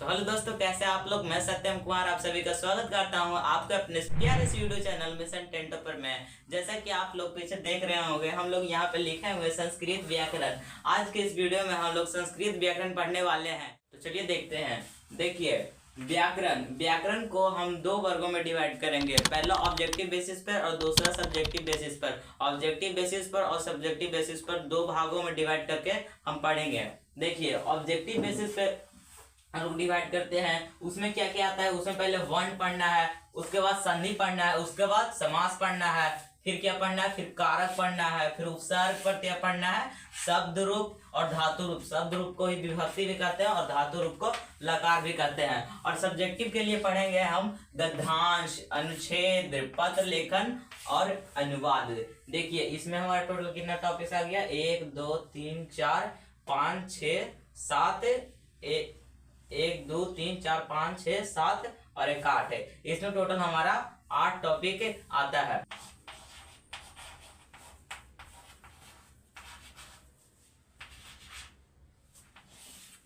तो हेलो दोस्तों, कैसे आप लोग। मैं सत्यम कुमार आप सभी का स्वागत करता हूं आपके अपने प्यारे से यूट्यूब चैनल मिशन टेंटो पर। मैं जैसा कि आप लोग पीछे देख रहे होंगे, हम लोग यहां पे लिखे हुए संस्कृत व्याकरण। आज के इस वीडियो में हम लोग संस्कृत व्याकरण पढ़ने वाले हैं। तो चलिए देखते हैं। देखिए, व्याकरण व्याकरण को हम दो वर्गों में डिवाइड करेंगे। पहला ऑब्जेक्टिव बेसिस पर और दूसरा सब्जेक्टिव बेसिस पर। ऑब्जेक्टिव बेसिस पर और सब्जेक्टिव बेसिस पर दो भागों में डिवाइड करके हम पढ़ेंगे। देखिए, ऑब्जेक्टिव बेसिस पे हम लोग डिवाइड करते हैं। उसमें क्या क्या आता है, उसमें पहले वर्ण पढ़ना है, उसके बाद संधि पढ़ना है, उसके बाद समास पढ़ना है, फिर क्या पढ़ना है, फिर कारक पढ़ना है, फिर उपसर्ग प्रत्यय पढ़ना है, शब्द रूप और धातु रूप। शब्द रूप को ही विभक्ति भी कहते हैं और धातु रूप को लकार भी कहते हैं। और सब्जेक्टिव के लिए पढ़ेंगे हम गद्यांश, अनुच्छेद, पत्र लेखन और अनुवाद। देखिए, इसमें हमारा टोटल कितना टॉपिक आ गया, 1 2 3 4 5 6 7 1 2 3 4 5 6 7 और एक 8 है। इसमें टोटल हमारा 8 टॉपिक आता है।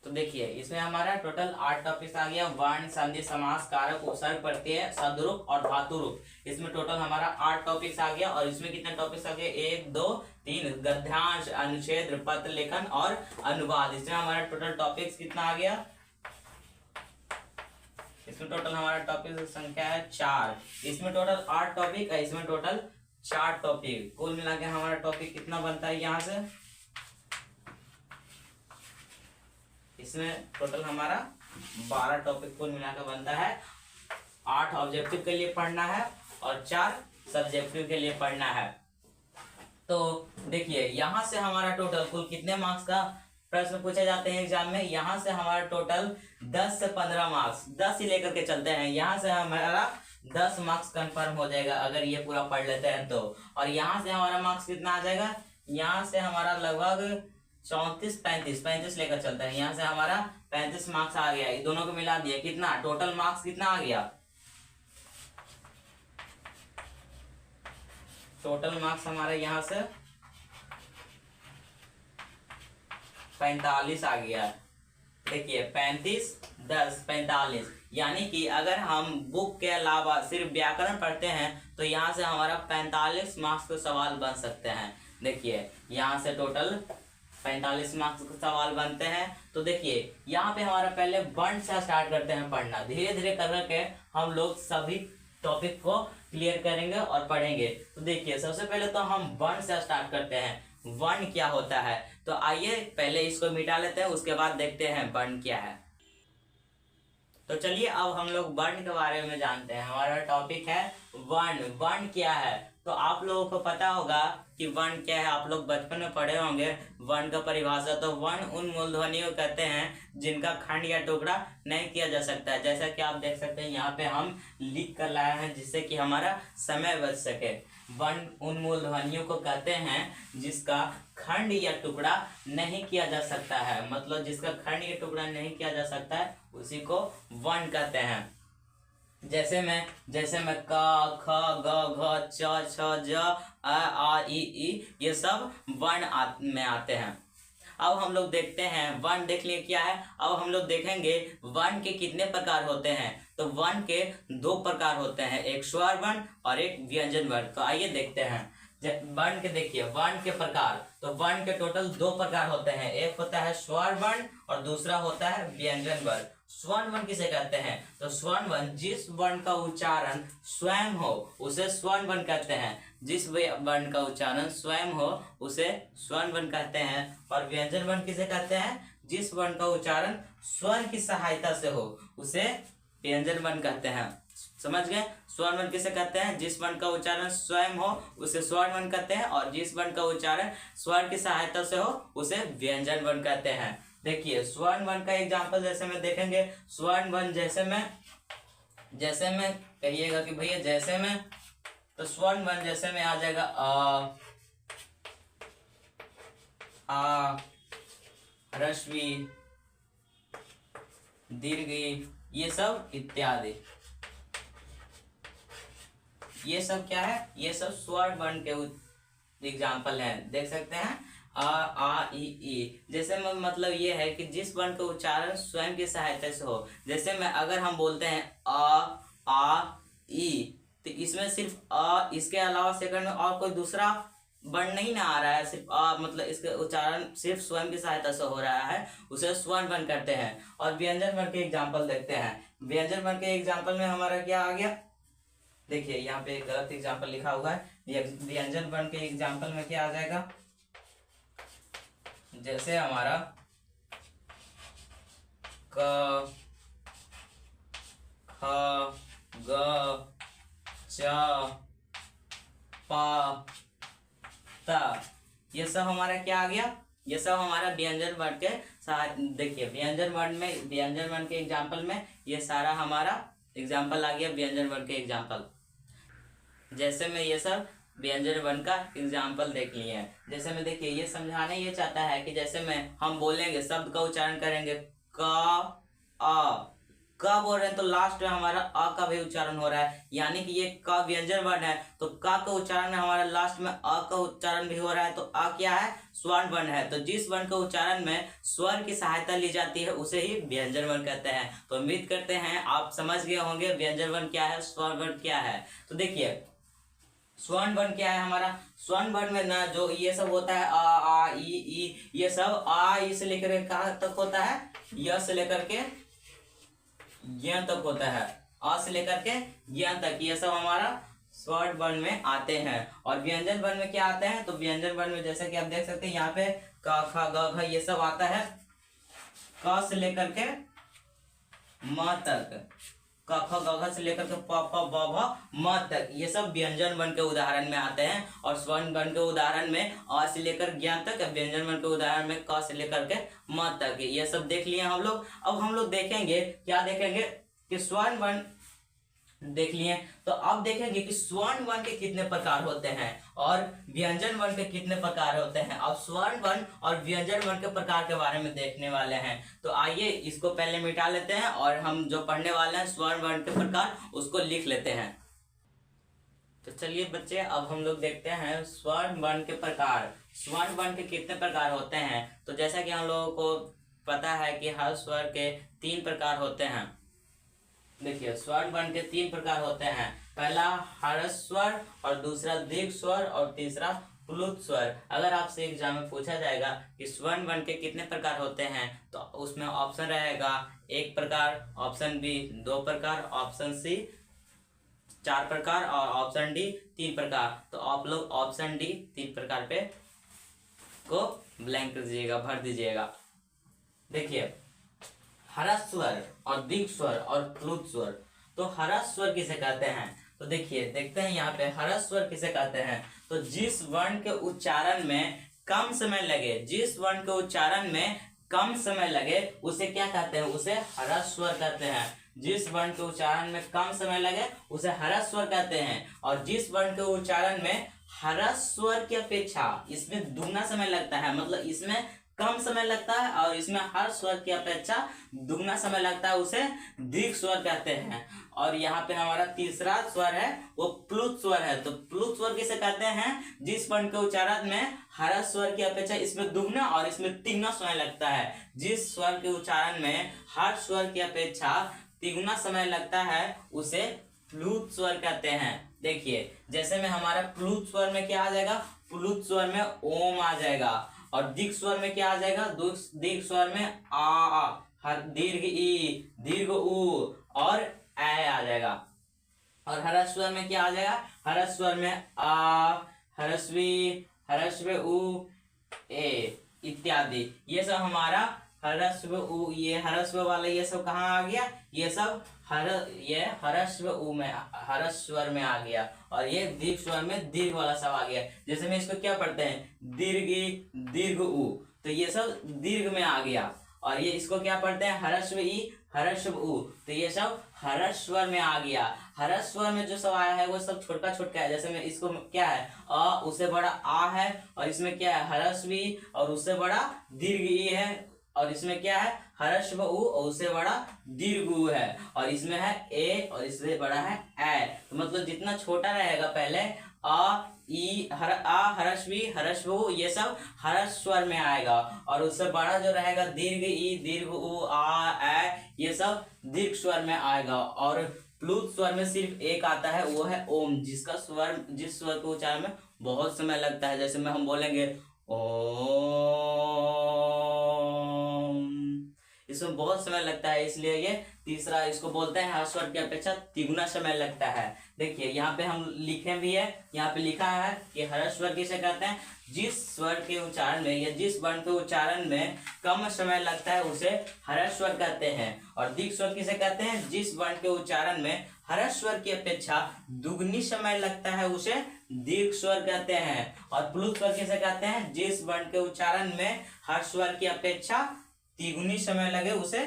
तो देखिए, इसमें हमारा टोटल 8 टॉपिक्स आ गया। वर्ण, संधि, समास, कारक, उपसर्ग, प्रत्यय, शब्द रूप और धातु रूप। इसमें टोटल हमारा 8 टॉपिक्स आ गया। और इसमें कितने टॉपिक्स आ गए, 1 2 3 गद्यांश, अनुच्छेद, पत्र लेखन और अनुवाद। इसमें हमारा टोटल टॉपिक्स कितना आ गया, इसमें टोटल हमारा टॉपिक संख्या है 4। इसमें टोटल 8 टॉपिक है, इसमें टोटल 4 टॉपिक। कुल मिला के हमारा टॉपिक कितना बनता है, यहाँ से इसमें टोटल हमारा 12 टॉपिक कुल मिला के बनता है। 8 ऑब्जेक्टिव के लिए पढ़ना है और 4 सब्जेक्टिव के लिए पढ़ना है। तो देखिए, यहाँ से हमारा टोटल कुल कितने मार्क्स का प्रश्न पूछे जाते हैं एग्जाम में। यहाँ से हमारा टोटल 10 से 15 मार्क्स, 10 ही लेकर के चलते हैं। यहाँ से हमारा 10 मार्क्स कंफर्म हो जाएगा अगर ये पूरा पढ़ लेते हैं तो। और यहाँ से हमारा मार्क्स कितना आ जाएगा, यहाँ से हमारा लगभग 34 35 लेकर चलते हैं। यहाँ से हमारा 35 मार्क्स आ गया। ये दोनों को मिला दिया, कितना टोटल मार्क्स कितना आ गया, टोटल मार्क्स हमारा यहाँ से 45 आ गया। देखिए, 35 10 45, यानी कि अगर हम बुक के अलावा सिर्फ व्याकरण पढ़ते हैं तो यहाँ से हमारा 45 मार्क्स के सवाल बन सकते हैं। देखिए, यहाँ से टोटल 45 मार्क्स के सवाल बनते हैं। तो देखिए, यहाँ पे हमारा पहले वर्ण से स्टार्ट करते हैं पढ़ना। धीरे धीरे करके हम लोग सभी टॉपिक को क्लियर करेंगे और पढ़ेंगे। तो देखिए, सबसे पहले तो हम वर्ण से स्टार्ट करते हैं। वर्ण क्या होता है, तो आइए पहले इसको मिटा लेते हैं, उसके बाद देखते हैं वर्ण क्या है। तो चलिए, अब हम लोग वर्ण के बारे में जानते हैं। हमारा टॉपिक है वर्ण। वर्ण क्या है, तो आप लोगों को पता होगा कि वर्ण क्या है। आप लोग बचपन में पढ़े होंगे वर्ण का परिभाषा। तो वर्ण उन मूलध्वनियों को कहते हैं जिनका खंड या टुकड़ा नहीं किया जा सकता है। जैसा कि आप देख सकते हैं, यहाँ पे हम लिख कर लाए हैं जिससे कि हमारा समय बच सके। वर्ण उन मूलध्वनियों को कहते हैं जिसका खंड या टुकड़ा नहीं किया जा सकता है। मतलब जिसका खंड या टुकड़ा नहीं किया जा सकता है उसी को वर्ण कहते हैं। जैसे मैं क ख ग घ च छ ज आ ई ये सब वर्ण में आते हैं। अब हम लोग देखते हैं वर्ण, देख लिए क्या है। अब हम लोग देखेंगे वर्ण के कितने प्रकार होते हैं। तो वर्ण के 2 प्रकार होते हैं, एक स्वर वर्ण और एक व्यंजन वर्ण। तो आइए देखते हैं वर्ण के। देखिए, वर्ण के प्रकार, तो वर्ण के टोटल 2 प्रकार होते हैं। एक होता है स्वर वर्ण और दूसरा होता है व्यंजन वर्ण। स्वर्ण वर्ण किसे कहते हैं, तो स्वर्ण वर्ण जिस वर्ण का उच्चारण स्वयं हो उसे स्वर्ण वर्ण कहते हैं। जिस वर्ण का उच्चारण स्वयं हो उसे स्वर्ण वर्ण कहते हैं। और व्यंजन वर्ण किसे कहते हैं, जिस वर्ण का उच्चारण स्वर की सहायता से हो उसे व्यंजन वर्ण कहते हैं। समझ गए, स्वर्ण वर्ण किसे कहते हैं, जिस वर्ण का उच्चारण स्वयं हो उसे स्वर्ण वर्ण कहते हैं, और जिस वर्ण का उच्चारण स्वर की सहायता से हो उसे व्यंजन वर्ण कहते हैं। देखिए, स्वर्ण वर्ण का एग्जांपल जैसे में देखेंगे। स्वर्ण वर्ण जैसे में कहिएगा कि भैया जैसे में, तो स्वर्ण वर्ण जैसे में आ जाएगा आ ह्रस्वी, दीर्घ, ये सब इत्यादि। ये सब क्या है, ये सब स्वर्ण वर्ण के एग्जाम्पल हैं, देख सकते हैं। आ ई। जैसे मतलब ये है कि जिस वर्ण का उच्चारण स्वयं की सहायता से हो। जैसे में अगर हम बोलते हैं आ ई, तो इसमें सिर्फ अ, इसके अलावा सेकंड में और कोई दूसरा वर्ण नहीं ना आ रहा है, सिर्फ अ, मतलब इसका उच्चारण सिर्फ स्वयं की सहायता से हो रहा है, उसे स्वर्ण वर्ण करते हैं। और व्यंजन वर्ण के एग्जाम्पल देखते हैं। व्यंजन वर्ण के एग्जाम्पल में हमारा क्या आ गया, देखिए यहाँ पे एक गलत एग्जाम्पल लिखा हुआ है। व्यंजन वर्ण के एग्जाम्पल में क्या आ जाएगा, जैसे हमारा क, ख, ग, च, प, त, ये सब हमारा क्या आ गया, ये सब हमारा व्यंजन वर्ण के देखिए व्यंजन वर्ण के एग्जाम्पल में ये सारा हमारा एग्जाम्पल आ गया व्यंजन वर्ण के एग्जाम्पल। जैसे में ये सब व्यंजन वर्ण का एग्जाम्पल देख लिए हैं। जैसे में देखिए ये समझाने ये चाहता है कि जैसे में हम बोलेंगे, शब्द का उच्चारण करेंगे क अ, क बोल रहे हैं तो लास्ट में हमारा अ का भी उच्चारण हो रहा है, यानी कि ये क व्यंजन वर्ण है, तो क का उच्चारण में हमारा लास्ट में अ का उच्चारण भी हो रहा है, तो अ क्या है, स्वर्ण वर्ण है। तो जिस वर्ण के उच्चारण में स्वर की सहायता ली जाती है उसे ही व्यंजन वर्ण कहते हैं। तो उम्मीद करते हैं आप समझ गए होंगे व्यंजन वर्ण क्या है, स्वर्ण वर्ण क्या है। तो देखिए स्वर्ण वर्ण क्या है हमारा, स्वर्ण वर्ण में ना जो ये सब होता है आ ई, ये सब आ ई से लेकर कहाँ तक होता है, य से लेकर के ज्ञ तक होता है, अ से लेकर के ज्ञ तक, ये सब हमारा स्वर्ण वर्ण में आते हैं। और व्यंजन वर्ण में क्या आते हैं, तो व्यंजन वर्ण में जैसे कि आप देख सकते हैं यहाँ पे क ख ग घ ये सब आता है, क से लेकर के म तक, क ख ग घ से लेकर के प फ ब भ म तक, ये सब व्यंजन वर्ण के उदाहरण में आते हैं। और स्वर्ण वर्ण के उदाहरण में अ से लेकर ज्ञ तक, व्यंजन वर्ण के उदाहरण में क से लेकर के म तक, ये सब देख लिए हम लोग। अब हम लोग देखेंगे, क्या देखेंगे कि स्वर्ण वर्ण देख लिए, तो अब देखेंगे कि स्वर्ण वर्ण के कितने प्रकार होते हैं और व्यंजन वर्ण के कितने प्रकार होते हैं। अब स्वर्ण वर्ण और व्यंजन वर्ण के प्रकार के बारे में देखने वाले हैं। तो आइए इसको पहले मिटा लेते हैं और हम जो पढ़ने वाले हैं स्वर्ण वर्ण के प्रकार उसको लिख लेते हैं। तो चलिए बच्चे अब हम लोग देखते हैं स्वर्ण वर्ण के प्रकार। स्वर्ण वर्ण के कितने प्रकार होते हैं, तो जैसा कि हम लोगों को पता है कि हर स्वर के 3 प्रकार होते हैं। देखिए स्वर्ण वर्ण के 3 प्रकार होते हैं, पहला हर्ष स्वर और दूसरा दीर्घ स्वर और तीसरा प्लुत स्वर। अगर आपसे एग्जाम में पूछा जाएगा कि स्वर्ण वर्ण के कितने प्रकार होते हैं, तो उसमें ऑप्शन रहेगा 1 प्रकार, ऑप्शन बी 2 प्रकार, ऑप्शन सी 4 प्रकार और ऑप्शन डी 3 प्रकार। तो आप लोग ऑप्शन डी 3 प्रकार पे को ब्लैंक कर दीजिएगा, भर दीजिएगा। देखिए हर्ष स्वर और दीर्घ स्वर और प्लुत स्वर। तो हर्ष स्वर किसे कहते हैं, तो देखिए देखते हैं यहाँ पे हर्ष स्वर किसे कहते हैं। तो जिस वर्ण के उच्चारण में कम समय लगे, जिस वर्ण के उच्चारण में कम समय लगे उसे क्या कहते हैं, उसे हर्ष स्वर कहते हैं। जिस वर्ण के उच्चारण में कम समय लगे उसे हर्ष स्वर कहते हैं। और जिस वर्ण के उच्चारण में हर्ष स्वर की अपेक्षा इसमें दुगना समय लगता है, मतलब इसमें कम समय लगता है और इसमें हर स्वर की अपेक्षा दुगना समय लगता है, उसे दीर्घ स्वर कहते हैं। और यहाँ पे हमारा तीसरा स्वर है वो प्लुत स्वर है। तो प्लुत स्वर किसे कहते हैं, जिस वर्ण के उच्चारण में हर स्वर की अपेक्षा इसमें दुगना और इसमें तिगुना समय लगता है। जिस स्वर के उच्चारण में हर स्वर की अपेक्षा तिगुना समय लगता है उसे प्लुत स्वर कहते हैं। देखिए जैसे में हमारा प्लुत स्वर में क्या आ जाएगा, प्लुत स्वर में ओम आ जाएगा। और दीर्घ स्वर में क्या आ जाएगा, दीर्घ स्वर में आ, हर दीर्घ ई, दीर्घ उ और ए आ जाएगा। और हर्ष स्वर में क्या आ जाएगा, हर्ष स्वर में आ, हर्षवी, हर्षव उ, ए इत्यादि। ये सब हमारा हर्षव उ, ये हर्षव वाला ये सब कहाँ आ गया, ये सब ये हर्षव उ में, हर्ष स्वर में आ गया। और ये दीर्घ स्वर में दीर्घ वाला सब आ गया। जैसे में इसको क्या पढ़ते हैं, दीर्घ ई, दीर्घ उ, तो ये सब दीर्घ में आ गया। और ये इसको क्या पढ़ते हैं, हर्षव ई, हर्षव उ, तो ये सब हर्ष स्वर में आ गया। हर्ष स्वर में जो सब आया है वो सब छोटा छोटा है। जैसे में इसको क्या है, अ उससे बड़ा आ है, और इसमें क्या है हर्षवी, और उससे बड़ा दीर्घ ई है, और इसमें क्या है हर्षव उ और उससे बड़ा दीर्घ उ है, और इसमें है ए और इससे बड़ा है ए। तो मतलब जितना छोटा रहेगा पहले अ, ई, आ, हरस्वी, हरस्व, ये सब हर्ष स्वर में आएगा। और उससे बड़ा जो रहेगा दीर्घ ई, दीर्घ उ, आ, ए, ये सब दीर्घ स्वर में आएगा। और प्लुत स्वर में सिर्फ एक आता है, वो है ओम, जिस स्वर के उच्चारण में बहुत समय लगता है। जैसे में हम बोलेंगे ओम, इसमें बहुत समय लगता है, इसलिए ये तीसरा इसको बोलते हैं हर्ष स्वर की अपेक्षा तिगुना समय लगता है। देखिए यहाँ पे हम लिखे भी है, यहाँ पे लिखा है कि हर्ष स्वर किसे कहते हैं, जिस स्वर के उच्चारण में या जिस वर्ण के उच्चारण में कम समय लगता है उसे हर्ष स्वर कहते हैं। और दीर्घ स्वर किसे कहते हैं, जिस वर्ण के उच्चारण में हर्ष स्वर की अपेक्षा दुगनी समय लगता है उसे दीर्घ स्वर कहते हैं। और प्लुत स्वर किसे कहते हैं, जिस वर्ण के उच्चारण में हर्ष स्वर की अपेक्षा तिगुनी समय लगे उसे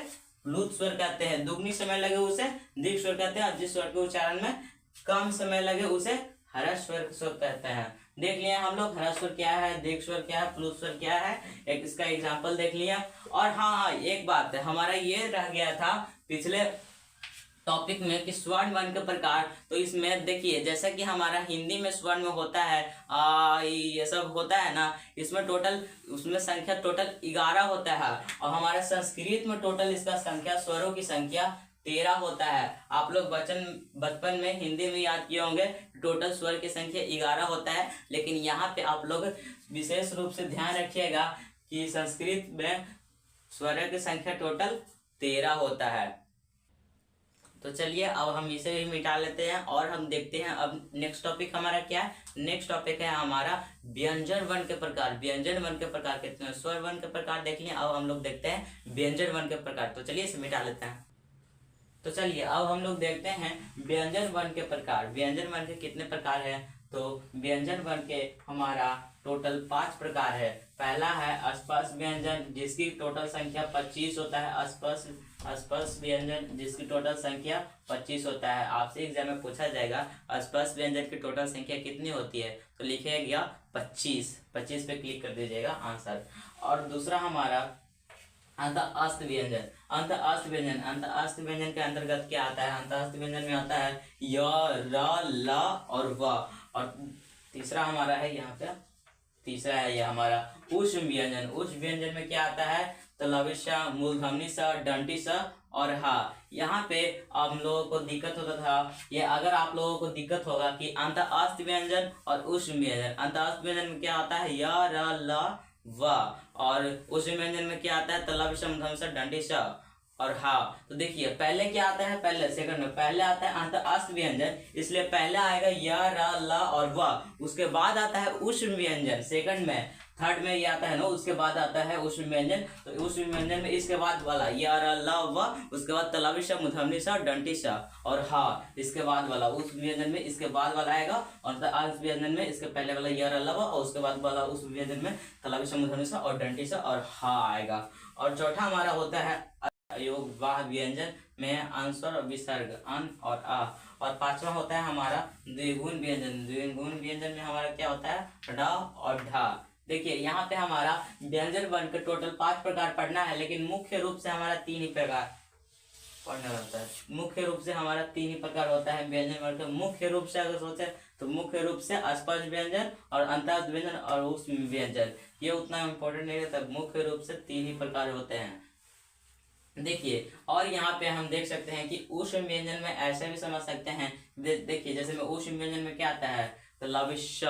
प्लुत स्वर कहते हैं, दुगनी समय लगे उसे दीर्घ स्वर कहते हैं। और जिस स्वर के उच्चारण में कम समय लगे उसे हर्ष स्वर कहते हैं। देख लिया हम लोग हर्ष स्वर क्या है, दीर्घ स्वर क्या है, प्लुत स्वर क्या है, एक इसका एग्जाम्पल देख लिया। और हाँ, एक बात है, हमारा ये रह गया था पिछले टॉपिक में कि स्वर्ण वर्ण के प्रकार। तो इसमें देखिए जैसा कि हमारा हिंदी में स्वर्ण में होता है ये सब होता है ना, इसमें टोटल उसमें संख्या टोटल 11 होता है। और हमारे संस्कृत में टोटल इसका संख्या स्वरों की संख्या 13 होता है। आप लोग बचपन में हिंदी में याद किए होंगे टोटल स्वर की संख्या 11 होता है। लेकिन यहाँ पे आप लोग विशेष रूप से ध्यान रखिएगा कि संस्कृत में स्वरों की संख्या टोटल 13 होता है। तो चलिए अब हम इसे भी मिटा लेते हैं और हम देखते हैं अब नेक्स्ट टॉपिक हमारा क्या है। नेक्स्ट टॉपिक है हमारा व्यंजन वर्ण के प्रकार। व्यंजन वर्ण के प्रकार कितने हैं, स्वर वर्ण के प्रकार देख लिए, अब हम लोग देखते हैं व्यंजन वर्ण के प्रकार। तो चलिए इसे मिटा लेते हैं। तो चलिए अब हम लोग देखते हैं व्यंजन वर्ण के प्रकार। व्यंजन वर्ण के कितने प्रकार है, तो व्यंजन वर्ण के हमारा टोटल 5 प्रकार है। पहला है स्पर्श व्यंजन, जिसकी टोटल संख्या 25 होता है। स्पर्श व्यंजन जिसकी टोटल संख्या 25 होता है। आपसे एग्जाम में पूछा जाएगा स्पर्श व्यंजन की टोटल संख्या कितनी होती है, तो लिखिएगा 25 पे क्लिक कर दीजिएगा आंसर। और दूसरा हमारा अंतःस्थ व्यंजन। अंतःस्थ व्यंजन के अंतर्गत क्या आता है, अंतःस्थ व्यंजन में आता है य, र, ल और व। और तीसरा हमारा है यहाँ पे, तीसरा है ये हमारा ऊष्म व्यंजन। ऊष्म व्यंजन में क्या आता है, तलवी स, मूर्धन्य स, दंडी स और हा। यहाँ पे आप लोगों को दिक्कत होता था, ये अगर आप लोगों को दिक्कत होगा कि अंतःस्थ व्यंजन और ऊष्म व्यंजन। अंतःस्थ व्यंजन में क्या आता है य, र, ल, व। और ऊष्म व्यंजन में क्या आता है तलवी स, मूर्धन्य स, दंडी स और हा। तो देखिए पहले क्या आता है, पहले सेकंड में पहले आता है अंतःस्थ व्यंजन, इसलिए पहले आएगा य, र, ल और व। उसके बाद आता है ऊष्म व्यंजन सेकंड में, थर्ड में ये आता है ना, उसके बाद आता है ऊष्म व्यंजन। तो ऊष्म व्यंजन में इसके बाद वाला य, र, ल, व, उसके बाद तलवी स, मूर्धन्य स, दंडी स और हा। इसके बाद वाला ऊष्म व्यंजन में इसके बाद वाला आएगा, और अंतःस्थ व्यंजन में इसके पहले वाला य, र, ल, व और उसके बाद वाला ऊष्म व्यंजन में तलवी स, मूर्धन्य स और दंडी स और हा आएगा। और चौथा हमारा होता है योग वाह व्यंजन में अंस्वर, विसर्ग, अन और आ। और पांचवा होता है हमारा द्विगुण व्यंजन। द्विगुण व्यंजन में हमारा क्या होता है ड और ढ। देखिए यहाँ पे हमारा व्यंजन वर्ण के टोटल 5 प्रकार पढ़ना है, लेकिन मुख्य रूप से हमारा 3 ही प्रकार पढ़ना रहता है। मुख्य रूप से हमारा 3 ही प्रकार होता है व्यंजन वर्ण के। मुख्य रूप से अगर सोचे तो मुख्य रूप से स्पर्श व्यंजन और अंतःस्थ व्यंजन और ऊष्म व्यंजन, ये उतना इम्पोर्टेंट नहीं रहता। मुख्य रूप से 3 ही प्रकार होते हैं। देखिए और यहाँ पे हम देख सकते हैं कि ऊष्म व्यंजन में ऐसे भी समझ सकते हैं। देखिए जैसे में ऊष्म व्यंजन में क्या आता है तलवी श,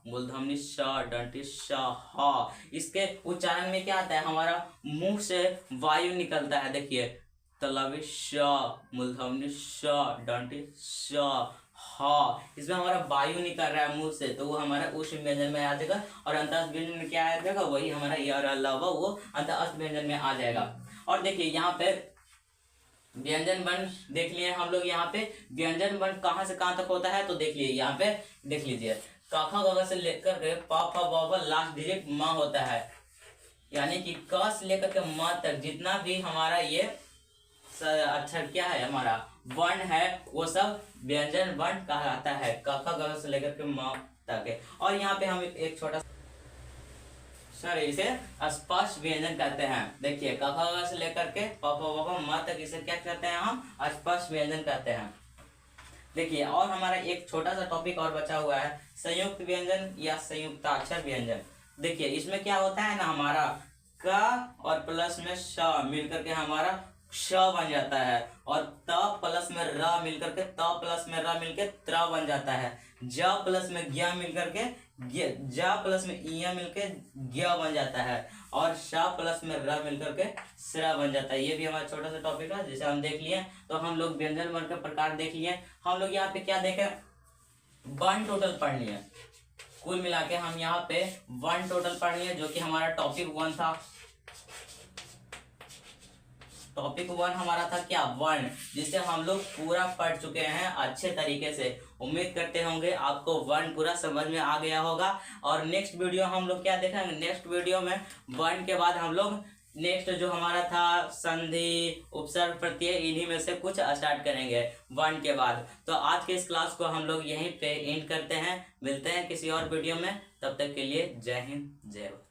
मूर्धन्य स, दंडी स, ह। इसके उच्चारण में क्या आता है, हमारा मुंह से वायु निकलता है। देखिए तलवी श, मूर्धन्य स, दंडी स, ह, इसमें हमारा वायु निकल रहा है मुंह से, तो वो हमारा ऊष्म व्यंजन में आ जाएगा। और अंतःस्थ व्यंजन में क्या आ जाएगा, वही हमारा य, र, ल, व, वो अंतःस्थ व्यंजन में आ जाएगा। और देखिए यहाँ पे व्यंजन वर्ण देख लिए हम लोग। यहाँ पे व्यंजन वर्ण कहाँ से कहाँ तक होता है, तो देख लिए यहाँ पे देख लीजिए क, ख, ग से लेकर के प, फ, ब, लास्ट डिजिट म होता है। यानी कि क से लेकर के म तक जितना भी हमारा ये अक्षर क्या है हमारा वर्ण है, वो सब व्यंजन वर्ण कहलाता है। क, ख, ग से लेकर के म तक। और यहाँ पे हम एक छोटा सर इसे स्पर्श व्यंजन कहते हैं। देखिए क, ख, ग से लेकर के प, फ, ब, म तक इसे क्या कहते हैं, हम स्पर्श व्यंजन कहते हैं। देखिए और हमारा एक छोटा सा टॉपिक और बचा हुआ है, संयुक्त व्यंजन या संयुक्ताक्षर व्यंजन। देखिए इसमें क्या होता है ना, हमारा क और प्लस में श मिलकर के हमारा श बन जाता है, और त प्लस में र मिलकर के त प्लस में र मिलकर त्र बन जाता है, ज प्लस में ज्ञ मिलकर के ज प्लस में इय मिलकर ज्ञ बन जाता है, और श प्लस में र मिलकर के स्र बन जाता है। ये भी हमारा छोटा सा टॉपिक है जिसे हम देख लिए। तो हम लोग व्यंजन वर्ण के प्रकार देख लिए। हम लोग यहाँ पे क्या देखे, वन टोटल पढ़ लिए। कुल मिला के हम यहाँ पे वन टोटल पढ़ लिए, जो कि हमारा टॉपिक 1 था। टॉपिक 1 हमारा था क्या, वर्ण, जिसे हम लोग पूरा पढ़ चुके हैं अच्छे तरीके से। उम्मीद करते होंगे आपको वर्ण पूरा समझ में आ गया होगा। और नेक्स्ट वीडियो हम लोग क्या देखेंगे, नेक्स्ट वीडियो में वर्ण के बाद हम लोग नेक्स्ट जो हमारा था संधि, उपसर्ग, प्रत्यय, इन्हीं में से कुछ स्टार्ट करेंगे वर्ण के बाद। तो आज के इस क्लास को हम लोग यहीं पे एंड करते हैं। मिलते हैं किसी और वीडियो में, तब तक के लिए जय हिंद जय भारत।